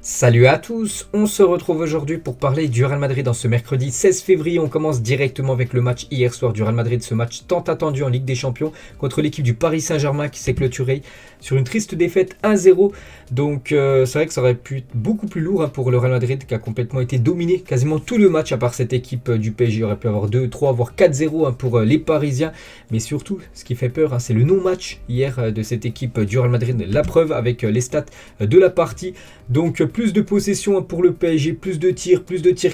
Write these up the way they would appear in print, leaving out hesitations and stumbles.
Salut à tous, on se retrouve aujourd'hui pour parler du Real Madrid dans ce mercredi 16 février. On commence directement avec le match hier soir du Real Madrid, ce match tant attendu en Ligue des Champions contre l'équipe du Paris Saint-Germain qui s'est clôturé sur une triste défaite 1-0. Donc c'est vrai que ça aurait pu être beaucoup plus lourd pour le Real Madrid qui a complètement été dominé quasiment tout le match à part cette équipe du PSG. Il aurait pu avoir 2, 3, voire 4-0 pour les Parisiens. Mais surtout, ce qui fait peur, c'est le non-match hier de cette équipe du Real Madrid. La preuve avec les stats de la partie. Donc plus de possession pour le PSG, plus de tirs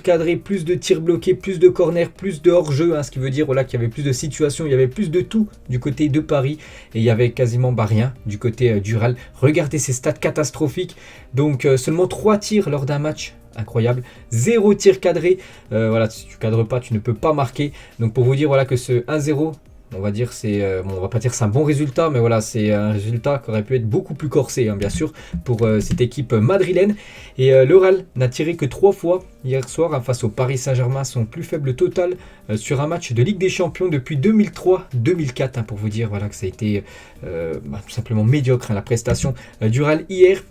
cadrés, plus de tirs bloqués, plus de corners, plus de hors-jeu, ce qui veut dire qu'il y avait plus de situations, il y avait plus de tout du côté de Paris et il y avait quasiment rien du côté du Real. Regardez ces stats catastrophiques, donc seulement 3 tirs lors d'un match. Incroyable, 0 tir cadré, si tu cadres pas tu ne peux pas marquer, donc pour vous dire que ce 1-0, on va dire on va pas dire c'est un bon résultat, mais c'est un résultat qui aurait pu être beaucoup plus corsé, bien sûr, pour cette équipe madrilène. Et le Real n'a tiré que 3 fois hier soir face au Paris Saint-Germain, son plus faible total sur un match de Ligue des Champions depuis 2003-2004, pour vous dire que ça a été tout simplement médiocre, la prestation du Real hier.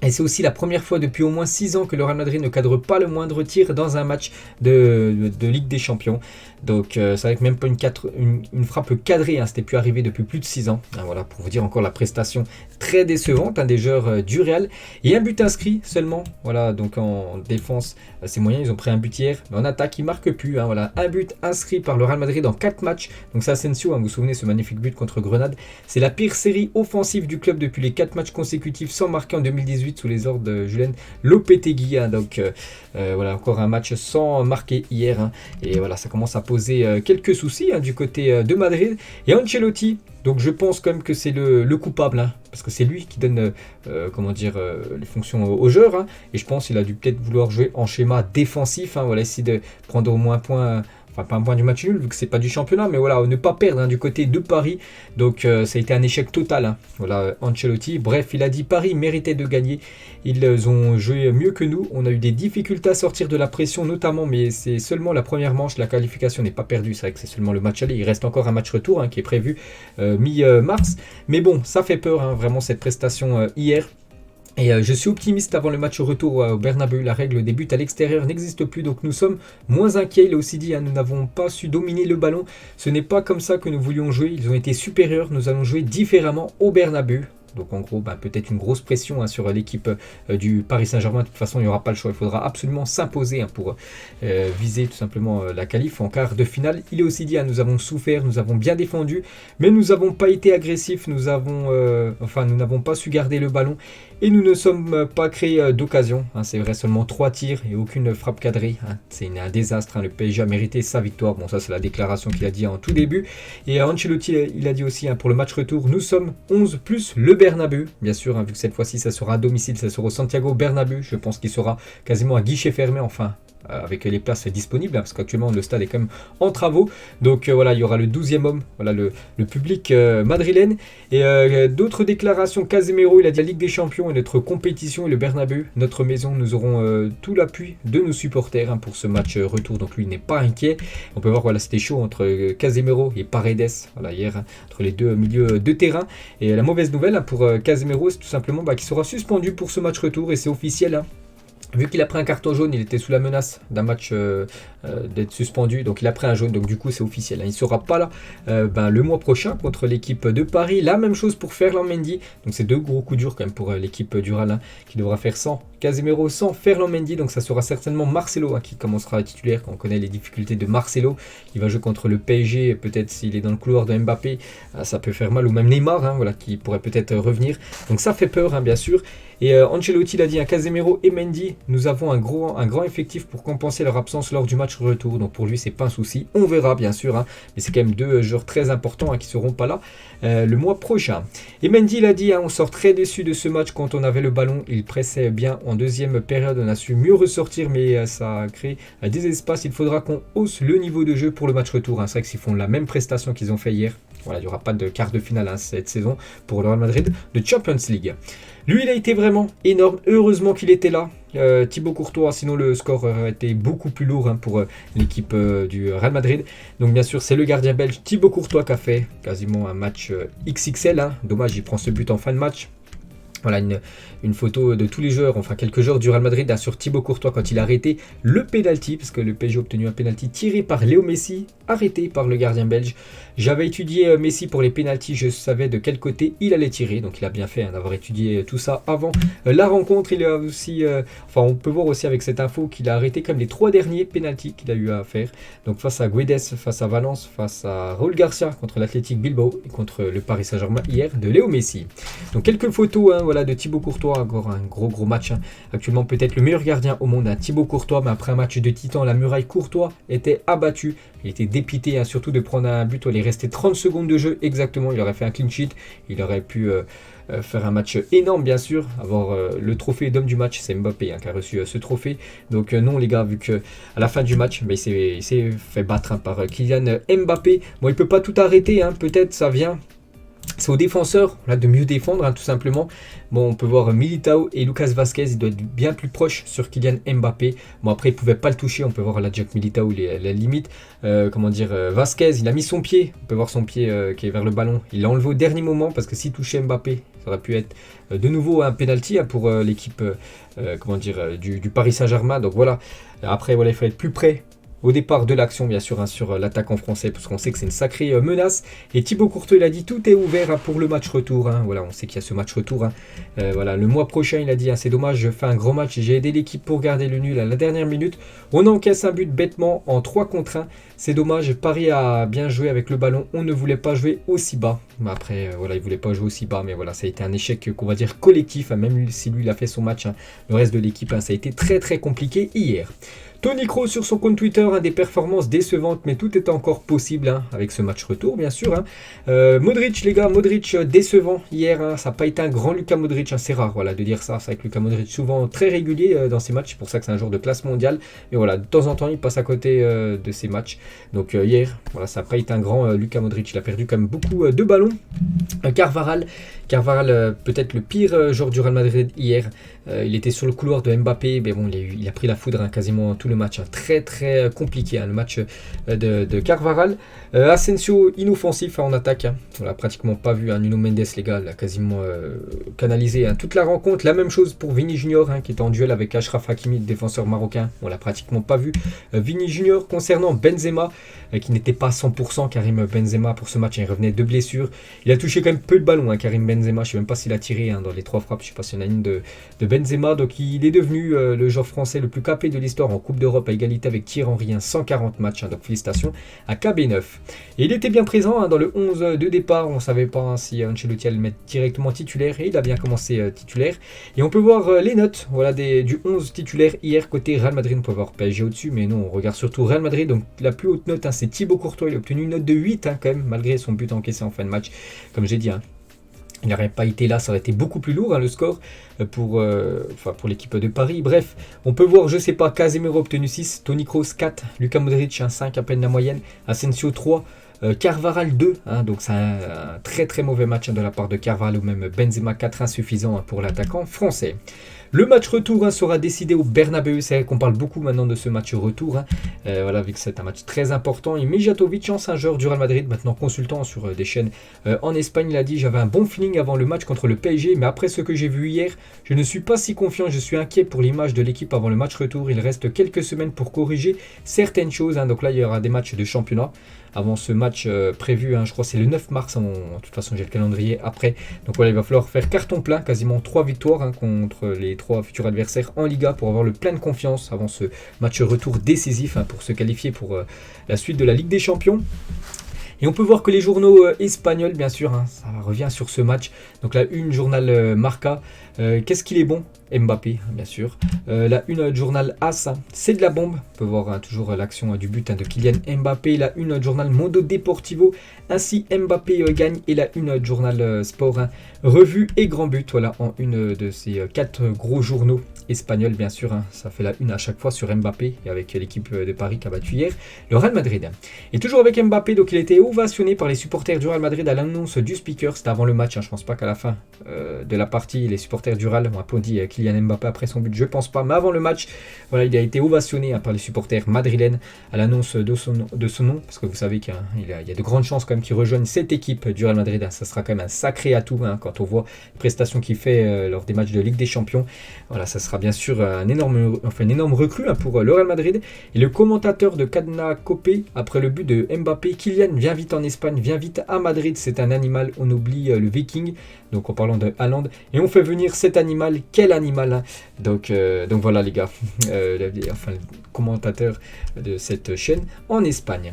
Et c'est aussi la première fois depuis au moins 6 ans que le Real Madrid ne cadre pas le moindre tir dans un match de Ligue des Champions. Donc c'est vrai que même pas une frappe cadrée, c'était plus arrivé depuis plus de 6 ans. Pour vous dire encore la prestation très décevante des joueurs du Real. Et un but inscrit seulement. Donc en défense, c'est moyen, ils ont pris un but hier. Mais en attaque, ils ne marquent plus. Un but inscrit par le Real Madrid en 4 matchs. Donc c'est Asensio, vous vous souvenez, ce magnifique but contre Grenade. C'est la pire série offensive du club depuis les 4 matchs consécutifs sans marquer en 2018 sous les ordres de Julen Lopetegui. Encore un match sans marquer hier. Et ça commence à poser quelques soucis du côté de Madrid. Et Ancelotti, donc je pense quand même que c'est le coupable, parce que c'est lui qui donne les fonctions aux joueurs. Et je pense qu'il a dû peut-être vouloir jouer en schéma défensif. Essayer de prendre au moins un point. Enfin, pas un point du match nul, vu que c'est pas du championnat, mais ne pas perdre du côté de Paris. Donc, ça a été un échec total. Ancelotti. Bref, il a dit Paris méritait de gagner. Ils ont joué mieux que nous. On a eu des difficultés à sortir de la pression, notamment, mais c'est seulement la première manche. La qualification n'est pas perdue. C'est vrai que c'est seulement le match aller. Il reste encore un match retour qui est prévu mi-mars. Mais bon, ça fait peur, vraiment, cette prestation hier. Et je suis optimiste avant le match retour au Bernabéu. La règle des buts à l'extérieur n'existe plus, donc nous sommes moins inquiets. Il a aussi dit, nous n'avons pas su dominer le ballon. Ce n'est pas comme ça que nous voulions jouer. Ils ont été supérieurs. Nous allons jouer différemment au Bernabéu. Donc en gros, peut-être une grosse pression sur l'équipe du Paris Saint-Germain. De toute façon, il n'y aura pas le choix. Il faudra absolument s'imposer pour viser tout simplement la qualif en quart de finale. Il a aussi dit, nous avons souffert, nous avons bien défendu, mais nous n'avons pas été agressifs. Nous n'avons pas su garder le ballon et nous ne sommes pas créés d'occasion. C'est vrai, seulement 3 tirs et aucune frappe cadrée. C'est un désastre. Le PSG a mérité sa victoire. Bon, ça c'est la déclaration qu'il a dit en tout début. Et Ancelotti, il a dit aussi pour le match retour, nous sommes 11 plus le Bernabéu, bien sûr, vu que cette fois-ci ça sera à domicile, ça sera au Santiago Bernabéu. Je pense qu'il sera quasiment à guichet fermé, avec les places disponibles, parce qu'actuellement le stade est quand même en travaux. Donc il y aura le 12e homme, le public madrilène. Et d'autres déclarations, Casemiro, il a dit la Ligue des Champions est notre compétition et le Bernabéu, notre maison. Nous aurons tout l'appui de nos supporters pour ce match retour. Donc lui, il n'est pas inquiet. On peut voir, c'était chaud entre Casemiro et Paredes, hier, entre les deux milieux de terrain. Et la mauvaise nouvelle pour Casemiro, c'est tout simplement qu'il sera suspendu pour ce match retour, et c'est officiel. Vu qu'il a pris un carton jaune, il était sous la menace d'un match d'être suspendu. Donc il a pris un jaune, donc du coup c'est officiel. Il ne sera pas là le mois prochain contre l'équipe de Paris. La même chose pour Ferland Mendy. Donc c'est 2 gros coups durs quand même pour l'équipe du Real, qui devra faire sans Casemiro, sans Ferland Mendy. Donc ça sera certainement Marcelo qui commencera à titulaire. Quand on connaît les difficultés de Marcelo, il va jouer contre le PSG. Peut-être s'il est dans le couloir de Mbappé, ça peut faire mal. Ou même Neymar, qui pourrait peut-être revenir. Donc ça fait peur, bien sûr. Et Ancelotti l'a dit, Casemiro et Mendy, nous avons un grand effectif pour compenser leur absence lors du match retour. Donc pour lui, c'est pas un souci. On verra, bien sûr. Mais c'est quand même 2 joueurs très importants qui seront pas là le mois prochain. Et Mendy l'a dit, on sort très déçu de ce match quand on avait le ballon. Il pressait bien en deuxième période. On a su mieux ressortir, mais ça a créé des espaces. Il faudra qu'on hausse le niveau de jeu pour le match retour. C'est vrai que s'ils font la même prestation qu'ils ont fait hier, il n'y aura pas de quart de finale cette saison pour le Real Madrid de Champions League. Lui, il a été vraiment énorme. Heureusement qu'il était là. Thibaut Courtois, sinon le score aurait été beaucoup plus lourd pour l'équipe du Real Madrid. Donc bien sûr, c'est le gardien belge Thibaut Courtois qui a fait quasiment un match XXL. Dommage, il prend ce but en fin de match. Voilà une photo de tous les joueurs, enfin quelques joueurs du Real Madrid sur Thibaut Courtois quand il a arrêté le penalty, parce que le PSG a obtenu un penalty tiré par Léo Messi, arrêté par le gardien belge. J'avais étudié Messi pour les penalties, je savais de quel côté il allait tirer, donc il a bien fait d'avoir étudié tout ça avant la rencontre. Il a aussi, on peut voir aussi avec cette info qu'il a arrêté comme les 3 derniers penalties qu'il a eu à faire. Donc face à Guedes, face à Valence, face à Raúl Garcia contre l'Athletic Bilbao et contre le Paris Saint-Germain hier de Léo Messi. Donc quelques photos voilà, de Thibaut Courtois, encore un gros match. Actuellement peut-être le meilleur gardien au monde, Thibaut Courtois, mais après un match de titan, la muraille Courtois était abattu. Il était dépité surtout de prendre un but. Il est resté 30 secondes de jeu exactement. Il aurait fait un clean sheet. Il aurait pu faire un match énorme bien sûr. Avoir le trophée d'homme du match, c'est Mbappé qui a reçu ce trophée. Donc non les gars, vu que à la fin du match, il s'est fait battre par Kylian Mbappé. Bon, il peut pas tout arrêter, peut-être ça vient. C'est aux défenseurs de mieux défendre tout simplement. Bon, on peut voir Militao et Lucas Vazquez, il doit être bien plus proche sur Kylian Mbappé. Bon, après il pouvait pas le toucher, on peut voir la Jack Militao, il est à la limite. Vazquez, il a mis son pied, on peut voir son pied qui est vers le ballon. Il l'a enlevé au dernier moment parce que s'il touchait Mbappé, ça aurait pu être de nouveau un penalty pour l'équipe du Paris Saint-Germain. Donc voilà, après il faut être plus près au départ de l'action, bien sûr, sur l'attaquant français, parce qu'on sait que c'est une sacrée menace. Et Thibaut Courtois, il a dit tout est ouvert pour le match retour. Voilà, on sait qu'il y a ce match retour. Voilà, le mois prochain, il a dit c'est dommage, je fais un grand match, j'ai aidé l'équipe pour garder le nul à la dernière minute. On encaisse un but bêtement en 3 contre 1. C'est dommage, Paris a bien joué avec le ballon, on ne voulait pas jouer aussi bas. Mais après, voilà, il voulait pas jouer aussi bas, mais voilà, ça a été un échec qu'on va dire collectif, même si lui, il a fait son match. Le reste de l'équipe, ça a été très compliqué hier. Toni Kroos sur son compte Twitter, des performances décevantes, mais tout est encore possible avec ce match retour, bien sûr. Modric, les gars, Modric décevant hier. Ça n'a pas été un grand Luka Modric, c'est rare de dire ça. C'est avec Luka Modric souvent très régulier dans ses matchs, c'est pour ça que c'est un joueur de classe mondiale. Et voilà, de temps en temps, il passe à côté de ses matchs. Donc hier, voilà, ça n'a pas été un grand Luka Modric. Il a perdu quand même beaucoup de ballons. Carvajal, peut-être le pire joueur du Real Madrid hier. Il était sur le couloir de Mbappé, mais bon, il a pris la foudre quasiment tout le match. Très compliqué le match de Carvajal. Asensio inoffensif en attaque. On l'a pratiquement pas vu. Nuno Mendes, les gars, l'a quasiment canalisé toute la rencontre. La même chose pour Vini Junior qui était en duel avec Achraf Hakimi, le défenseur marocain. On l'a pratiquement pas vu. Vini Junior concernant Benzema, qui n'était pas à 100%. Karim Benzema pour ce match, il revenait de blessure. Il a touché quand même peu de ballons, Karim Benzema. Je ne sais même pas s'il a tiré dans les 3 frappes. Je ne sais pas s'il y en a une de Benzema. Donc il est devenu le joueur français le plus capé de l'histoire en Coupe d'Europe à égalité avec Thierry Henry, 140 matchs. Donc félicitations à KB9. Et il était bien présent dans le 11 de départ. On ne savait pas si Ancelotti allait le mettre directement titulaire, et il a bien commencé titulaire. Et on peut voir les notes du 11 titulaire hier côté Real Madrid. On peut voir PSG au-dessus, mais non, on regarde surtout Real Madrid. Donc la plus haute note, c'est Thibaut Courtois. Il a obtenu une note de 8 quand même, malgré son but encaissé en fin de match. Comme j'ai dit, il n'aurait pas été là, ça aurait été beaucoup plus lourd le score pour l'équipe de Paris. Bref, on peut voir, je sais pas, Casemiro obtenu 6, Toni Kroos 4, Luka Modric 5 à peine la moyenne, Asensio 3, Carvajal 2, donc c'est un très mauvais match de la part de Carvajal, ou même Benzema 4, insuffisant pour l'attaquant français. Le match retour sera décidé au Bernabeu. C'est vrai qu'on parle beaucoup maintenant de ce match retour. Voilà, vu que c'est un match très important. Et Mijatovic, ancien joueur du Real Madrid, maintenant consultant sur des chaînes en Espagne, il a dit: j'avais un bon feeling avant le match contre le PSG, mais après ce que j'ai vu hier, je ne suis pas si confiant. Je suis inquiet pour l'image de l'équipe avant le match retour. Il reste quelques semaines pour corriger certaines choses. Donc là, il y aura des matchs de championnat avant ce match prévu, je crois que c'est le 9 mars, de toute façon j'ai le calendrier après, donc voilà, il va falloir faire carton plein, quasiment 3 victoires contre les 3 futurs adversaires en Liga pour avoir le plein de confiance avant ce match retour décisif pour se qualifier pour la suite de la Ligue des Champions. Et on peut voir que les journaux espagnols, bien sûr, ça revient sur ce match. Donc la une journal Marca, qu'est-ce qu'il est bon? Mbappé, bien sûr. La une journal AS, c'est de la bombe. On peut voir toujours l'action du but de Kylian Mbappé. La une journal Mundo Deportivo, ainsi Mbappé gagne. Et la une journal Sport, revue et grand but. Voilà, en une de ces 4 gros journaux espagnol bien sûr, hein. Ça fait la une à chaque fois sur Mbappé et avec l'équipe de Paris qui a battu hier le Real Madrid. Et toujours avec Mbappé, donc il a été ovationné par les supporters du Real Madrid à l'annonce du speaker, c'était avant le match, hein. Je pense pas qu'à la fin de la partie les supporters du Real ont applaudi Kylian Mbappé après son but, je pense pas, mais avant le match, voilà, il a été ovationné, hein, par les supporters madrilènes à l'annonce de son nom, parce que vous savez qu'il y a de grandes chances quand même qu'il rejoigne cette équipe du Real Madrid, hein. Ça sera quand même un sacré atout, hein, quand on voit les prestations qu'il fait lors des matchs de Ligue des Champions. Voilà, ça sera bien sûr une énorme recrue, hein, pour le Real Madrid. Et le commentateur de Cadena Copé, après le but de Mbappé, Kylian, viens vite en Espagne, viens vite à Madrid, c'est un animal, on oublie le Viking, donc en parlant de Haaland, et on fait venir cet animal, quel animal, hein. Donc voilà les gars, le commentateur de cette chaîne en Espagne.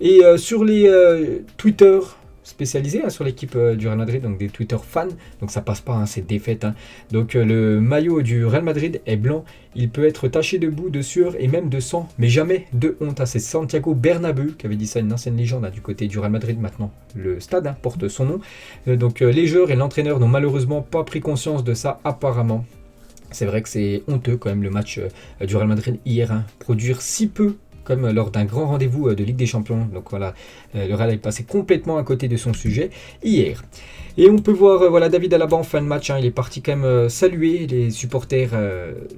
Et sur les Twitter spécialisés, hein, sur l'équipe du Real Madrid, donc des Twitter fans, donc ça passe pas, hein, cette défaite, hein. Donc le maillot du Real Madrid est blanc, il peut être taché de boue, de sueur et même de sang, mais jamais de honte, hein. C'est Santiago Bernabéu qui avait dit ça, une ancienne légende, hein, du côté du Real Madrid. Maintenant le stade, hein, porte son nom. Donc les joueurs et l'entraîneur n'ont malheureusement pas pris conscience de ça apparemment. C'est vrai que c'est honteux quand même le match du Real Madrid hier, hein, produire si peu comme lors d'un grand rendez-vous de Ligue des Champions. Donc voilà, le Real est passé complètement à côté de son sujet hier. Et on peut voir voilà, David Alaba en fin de match, hein, il est parti quand même saluer les supporters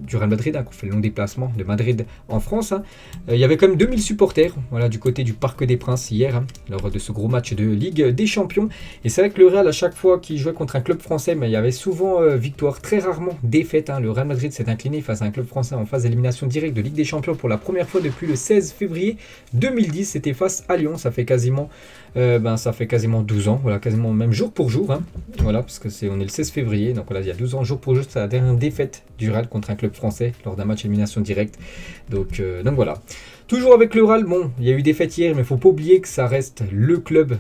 du Real Madrid, hein, qui ont fait le long déplacement de Madrid en France, hein. Il y avait quand même 2000 supporters, voilà, du côté du Parc des Princes hier, hein, lors de ce gros match de Ligue des Champions. Et c'est vrai que le Real, à chaque fois qu'il jouait contre un club français, mais il y avait souvent victoire, très rarement défaite, hein. Le Real Madrid s'est incliné face à un club français en phase d'élimination directe de Ligue des Champions pour la première fois depuis le 16 février 2010. C'était face à Lyon, ça fait quasiment 12 ans, voilà, quasiment même jour pour jour, hein. Voilà, parce que on est le 16 février, donc voilà, il y a 12 ans jour pour jour, c'est la dernière défaite du Real contre un club français lors d'un match élimination directe. Donc voilà. Toujours avec le Real, bon, il y a eu des défaites hier, mais il ne faut pas oublier que ça reste le club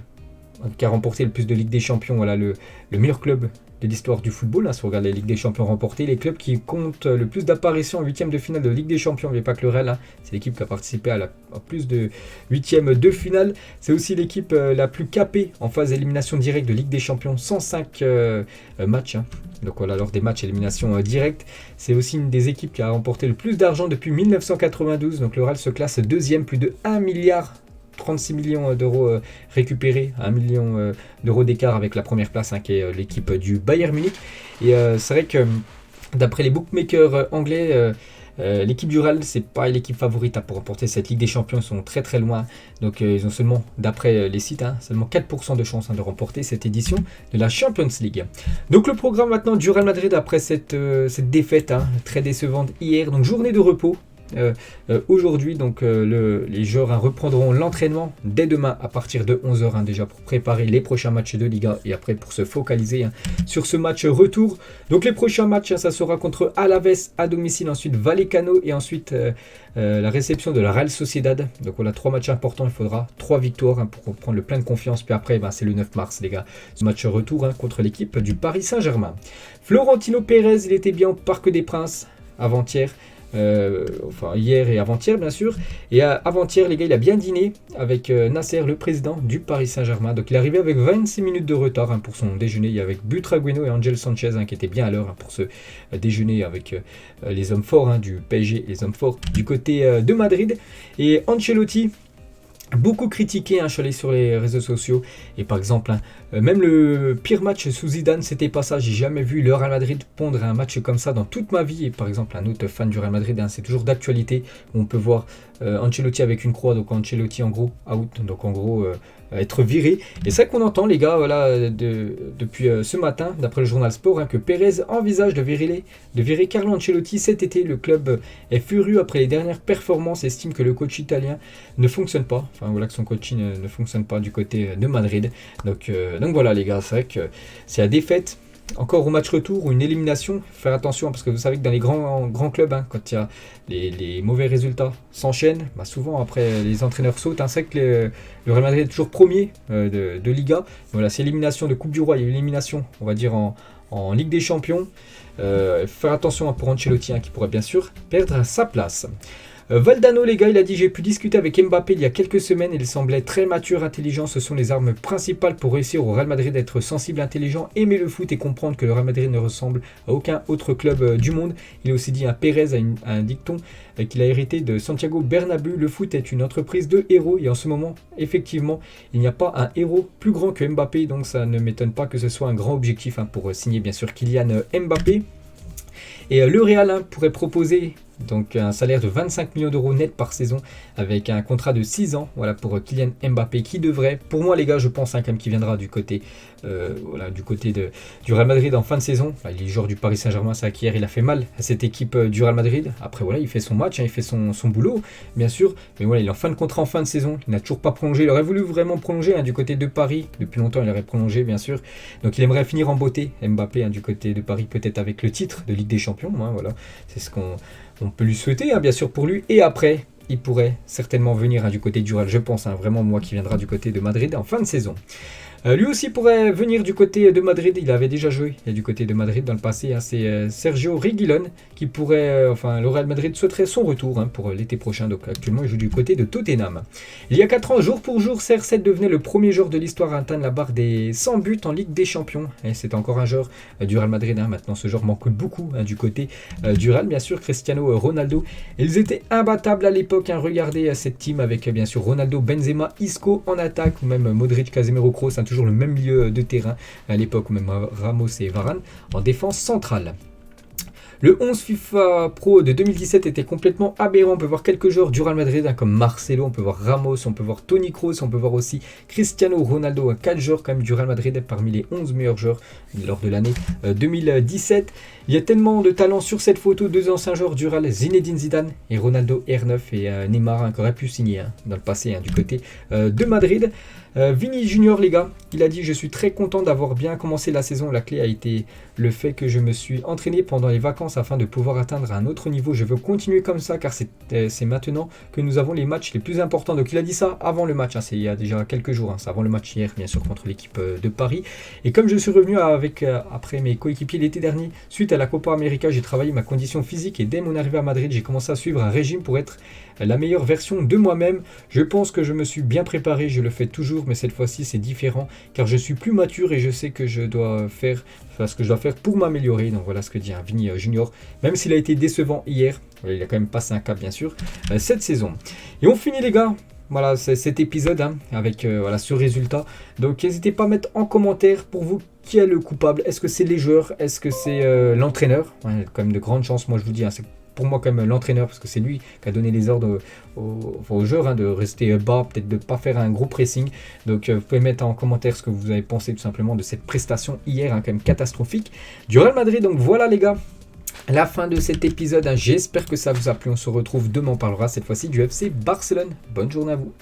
qui a remporté le plus de Ligue des Champions, voilà, le meilleur club de l'histoire du football, hein. Si vous regardez les Ligues des Champions remportées, les clubs qui comptent le plus d'apparitions en huitième de finale de Ligue des Champions, n'oubliez pas que le Real, hein, c'est l'équipe qui a participé à plus de huitièmes de finale. C'est aussi l'équipe la plus capée en phase d'élimination directe de Ligue des Champions, 105 matchs, hein. Donc voilà, lors des matchs élimination directe, c'est aussi une des équipes qui a remporté le plus d'argent depuis 1992. Donc le Real se classe deuxième, plus de 1 milliard 36 millions d'euros récupérés, 1 million d'euros d'écart avec la première place, hein, qui est l'équipe du Bayern Munich. Et c'est vrai que d'après les bookmakers anglais, l'équipe du Real, c'est pas l'équipe favorite pour remporter cette Ligue des Champions, ils sont très très loin. Donc ils ont seulement, d'après les sites, hein, seulement 4% de chance, hein, de remporter cette édition de la Champions League. Donc le programme maintenant du Real Madrid après cette défaite, hein, très décevante hier, donc journée de repos. Aujourd'hui, donc les joueurs, hein, reprendront l'entraînement dès demain à partir de 11h, hein, déjà pour préparer les prochains matchs de Liga et après pour se focaliser, hein, sur ce match retour. Donc les prochains matchs, hein, ça sera contre Alaves à domicile, ensuite Vallecano et ensuite la réception de la Real Sociedad. Donc voilà, 3 matchs importants, il faudra 3 victoires, hein, pour prendre le plein de confiance. Puis après, c'est le 9 mars les gars, ce match retour, hein, contre l'équipe du Paris Saint-Germain. Florentino Pérez, il était bien au Parc des Princes avant-hier. Hier et avant-hier bien sûr, et avant-hier les gars, il a bien dîné avec Nasser, le président du Paris Saint-Germain. Donc il est arrivé avec 26 minutes de retard, hein, pour son déjeuner. Il y avait Butragueno et Angel Sanchez, hein, qui étaient bien à l'heure, hein, pour ce déjeuner avec les hommes forts, hein, du PSG, les hommes forts du côté de Madrid. Et Ancelotti, beaucoup critiqué, hein, je suis allé sur les réseaux sociaux, et par exemple, hein, même le pire match sous Zidane, c'était pas ça. J'ai jamais vu le Real Madrid pondre un match comme ça dans toute ma vie. Et par exemple, un autre fan du Real Madrid, hein, c'est toujours d'actualité, on peut voir Ancelotti avec une croix, donc Ancelotti en gros out, donc en gros être viré. Et c'est ça qu'on entend les gars, voilà, depuis ce matin, d'après le journal Sport, hein, que Pérez envisage de virer Carlo Ancelotti cet été. Le club est furieux après les dernières performances, estime que le coach italien ne fonctionne pas, enfin voilà, que son coaching ne fonctionne pas du côté de Madrid. Donc voilà les gars, c'est vrai que c'est la défaite encore au match retour ou une élimination. Faire attention, parce que vous savez que dans les grands clubs, hein, quand il y a les mauvais résultats s'enchaînent, souvent après les entraîneurs sautent, hein. C'est vrai que le Real Madrid est toujours premier de Liga. Voilà, c'est élimination de Coupe du Roi, il y a eu élimination, on va dire, en Ligue des Champions. Faire attention, hein, pour Ancelotti, hein, qui pourrait bien sûr perdre sa place. Valdano, les gars, il a dit: j'ai pu discuter avec Mbappé il y a quelques semaines, il semblait très mature, intelligent, ce sont les armes principales pour réussir au Real Madrid, d'être sensible, intelligent, aimer le foot et comprendre que le Real Madrid ne ressemble à aucun autre club du monde. Il a aussi dit: un Pérez a un dicton qu'il a hérité de Santiago Bernabéu: le foot est une entreprise de héros, et en ce moment, effectivement, il n'y a pas un héros plus grand que Mbappé, donc ça ne m'étonne pas que ce soit un grand objectif pour signer bien sûr Kylian Mbappé. Et le Real pourrait proposer donc un salaire de 25 millions d'euros net par saison avec un contrat de 6 ans, voilà, pour Kylian Mbappé, qui devrait, pour moi les gars, je pense quand même qu'il viendra du côté du Real Madrid en fin de saison. Enfin, il est joueur du Paris Saint-Germain, c'est vrai qu'hier il a fait mal à cette équipe du Real Madrid. Après voilà, il fait son match, il fait son boulot bien sûr, mais voilà, il est en fin de contrat en fin de saison, il n'a toujours pas prolongé, il aurait voulu vraiment prolonger du côté de Paris, depuis longtemps il aurait prolongé bien sûr, donc il aimerait finir en beauté Mbappé du côté de Paris, peut-être avec le titre de Ligue des Champions, voilà, c'est ce qu'on peut lui souhaiter bien sûr pour lui. Et après il pourrait certainement venir du côté du Real, je pense vraiment moi, qui viendra du côté de Madrid en fin de saison. Lui aussi pourrait venir du côté de Madrid, il avait déjà joué du côté de Madrid dans le passé, c'est Sergio Reguilón qui pourrait, le Real Madrid souhaiterait son retour pour l'été prochain, donc actuellement il joue du côté de Tottenham. Il y a 4 ans, jour pour jour, CR7 devenait le premier joueur de l'histoire à atteindre la barre des 100 buts en Ligue des Champions, et c'est encore un joueur du Real Madrid, maintenant ce joueur manque beaucoup du côté du Real, bien sûr, Cristiano Ronaldo. Ils étaient imbattables à l'époque, regardez cette team avec bien sûr Ronaldo, Benzema, Isco en attaque, ou même Modric, Casemiro, Kroos, toujours le même milieu de terrain à l'époque, même Ramos et Varane en défense centrale. Le 11 FIFA Pro de 2017 était complètement aberrant. On peut voir quelques joueurs du Real Madrid comme Marcelo, on peut voir Ramos, on peut voir Toni Kroos, on peut voir aussi Cristiano Ronaldo, 4 joueurs quand même du Real Madrid parmi les 11 meilleurs joueurs lors de l'année 2017. Il y a tellement de talent sur cette photo, 2 anciens joueurs du Real, Zinedine Zidane et Ronaldo R9, et Neymar qui aurait pu signer dans le passé du côté de Madrid. Vini Junior, les gars, il a dit: je suis très content d'avoir bien commencé la saison, la clé a été le fait que je me suis entraîné pendant les vacances afin de pouvoir atteindre un autre niveau, je veux continuer comme ça car c'est maintenant que nous avons les matchs les plus importants. Donc il a dit ça avant le match, c'est il y a déjà quelques jours, c'est avant le match hier bien sûr contre l'équipe de Paris. Et comme je suis revenu après mes coéquipiers l'été dernier suite à la Copa América, j'ai travaillé ma condition physique et dès mon arrivée à Madrid j'ai commencé à suivre un régime pour être la meilleure version de moi-même. Je pense que je me suis bien préparé, je le fais toujours, mais cette fois-ci c'est différent car je suis plus mature et je sais que je dois faire ce que je dois faire pour m'améliorer. Donc voilà ce que dit Vini Junior, même s'il a été décevant hier, il a quand même passé un cap bien sûr cette saison. Et on finit les gars, voilà cet épisode avec ce résultat. Donc n'hésitez pas à mettre en commentaire pour vous qui est le coupable. Est-ce que c'est les joueurs, est-ce que c'est l'entraîneur? Il y a quand même de grandes chances, moi je vous dis, c'est pour moi quand même l'entraîneur, parce que c'est lui qui a donné les ordres aux joueurs de rester bas, peut-être de ne pas faire un gros pressing. Donc vous pouvez mettre en commentaire ce que vous avez pensé tout simplement de cette prestation hier quand même catastrophique du Real Madrid. Donc voilà les gars, la fin de cet épisode, j'espère que ça vous a plu. On se retrouve demain, on parlera cette fois-ci du FC Barcelone. Bonne journée à vous.